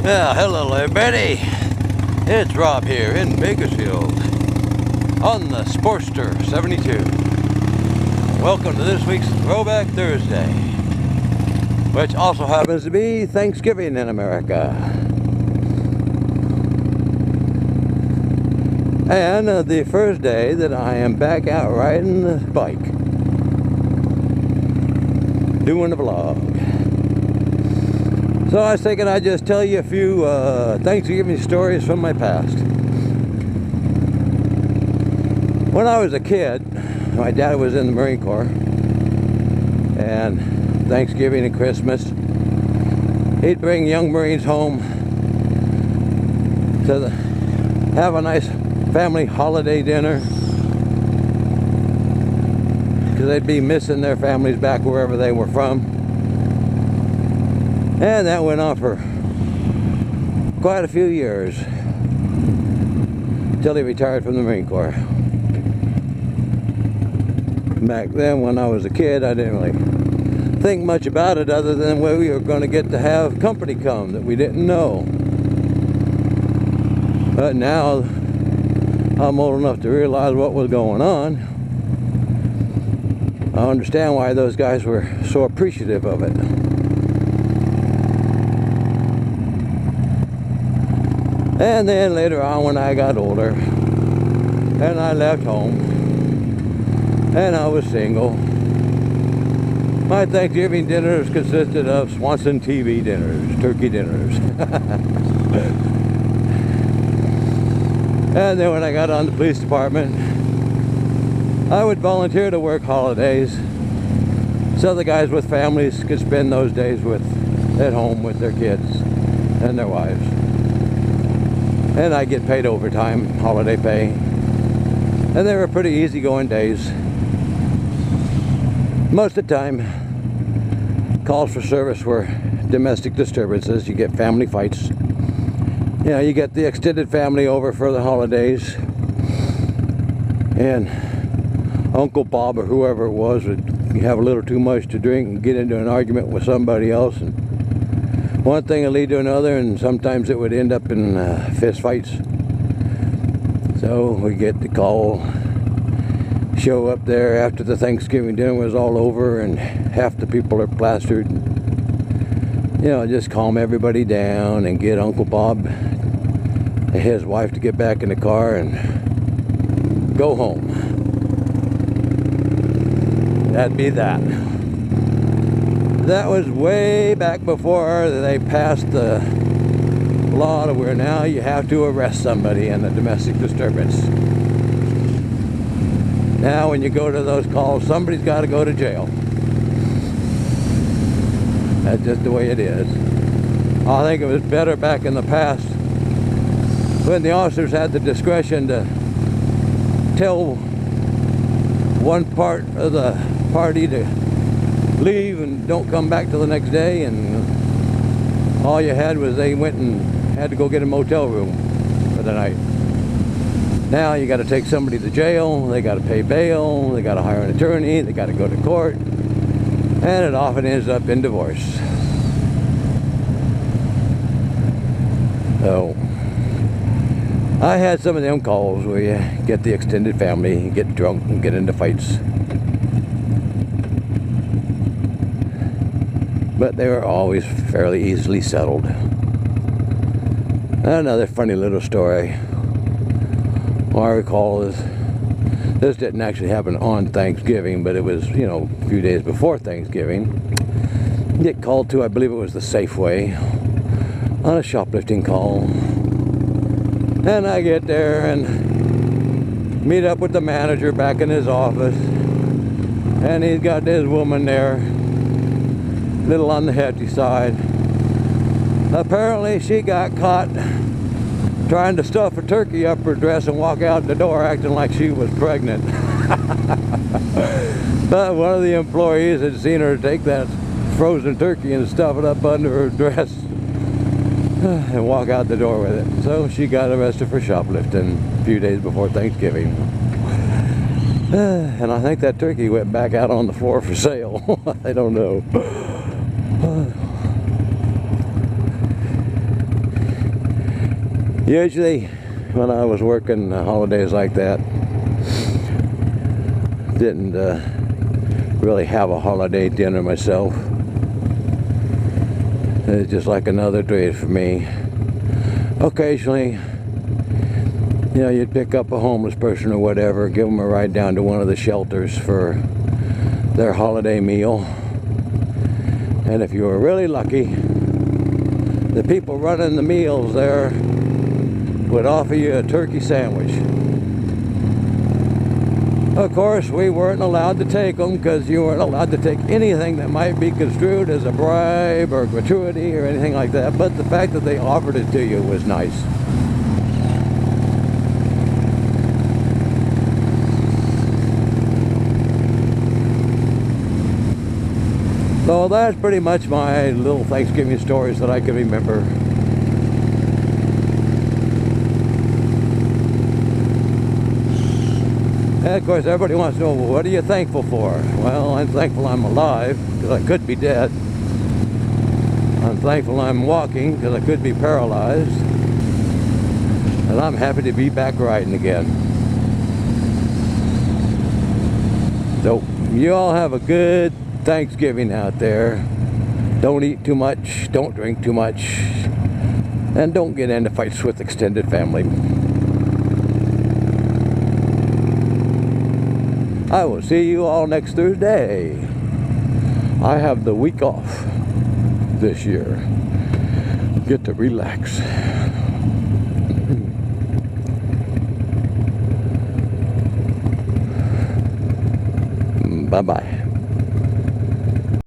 Yeah, hello everybody. It's Rob here in Bakersfield on the Sportster 72. Welcome to this week's Throwback Thursday, which also happens to be Thanksgiving in America. And the first day that I am back out riding the bike, doing a vlog. So I was thinking I'd just tell you a few Thanksgiving stories from my past. When I was a kid, my dad was in the Marine Corps, and Thanksgiving and Christmas, he'd bring young Marines home to have a nice family holiday dinner, because they'd be missing their families back wherever they were from. And that went on for quite a few years, until he retired from the Marine Corps. Back then, when I was a kid, I didn't really think much about it other than where we were going to get to have company come that we didn't know. But now I'm old enough to realize what was going on. I understand why those guys were so appreciative of it. And then later on, when I got older and I left home and I was single, my Thanksgiving dinners consisted of Swanson TV dinners, turkey dinners. And then when I got on the police department, I would volunteer to work holidays so the guys with families could spend those days at home with their kids and their wives. And I get paid overtime, holiday pay. And they were pretty easygoing days. Most of the time, calls for service were domestic disturbances. You get family fights. You know, you get the extended family over for the holidays. And Uncle Bob or whoever it was would have a little too much to drink and get into an argument with somebody else. And one thing would lead to another, and sometimes it would end up in fist fights. So we get the call, show up there after the Thanksgiving dinner was all over and half the people are plastered. You know, just calm everybody down and get Uncle Bob and his wife to get back in the car and go home. That'd be that. That was way back before they passed the law to where now you have to arrest somebody in a domestic disturbance. Now when you go to those calls, somebody's got to go to jail. That's just the way it is. I think it was better back in the past when the officers had the discretion to tell one part of the party to leave and don't come back till the next day, and all you had was they went and had to go get a motel room for the night. Now you got to take somebody to jail, they got to pay bail, they got to hire an attorney, they got to go to court, and it often ends up in divorce. So I had some of them calls where you get the extended family, get drunk and get into fights. But they were always fairly easily settled. Another funny little story I recall is, this didn't actually happen on Thanksgiving, but it was, you know, a few days before Thanksgiving. Get called to, I believe it was the Safeway, on a shoplifting call. And I get there and meet up with the manager back in his office, and he's got this woman there, little on the hefty side. Apparently she got caught trying to stuff a turkey up her dress and walk out the door acting like she was pregnant. But one of the employees had seen her take that frozen turkey and stuff it up under her dress and walk out the door with it. So she got arrested for shoplifting a few days before Thanksgiving. And I think that turkey went back out on the floor for sale. I don't know. Usually when I was working holidays like that, didn't really have a holiday dinner myself. It's just like another day for me. Occasionally, you know, you'd pick up a homeless person or whatever, give them a ride down to one of the shelters for their holiday meal. And if you were really lucky, the people running the meals there would offer you a turkey sandwich. Of course, we weren't allowed to take them because you weren't allowed to take anything that might be construed as a bribe or gratuity or anything like that. But the fact that they offered it to you was nice. So that's pretty much my little Thanksgiving stories that I can remember. And of course, everybody wants to know, well, what are you thankful for? Well, I'm thankful I'm alive, because I could be dead. I'm thankful I'm walking, because I could be paralyzed. And I'm happy to be back riding again. So, you all have a good Thanksgiving out there. Don't eat too much, don't drink too much, and don't get into fights with extended family. I will see you all next Thursday. I have the week off this year. Get to relax. Bye-bye.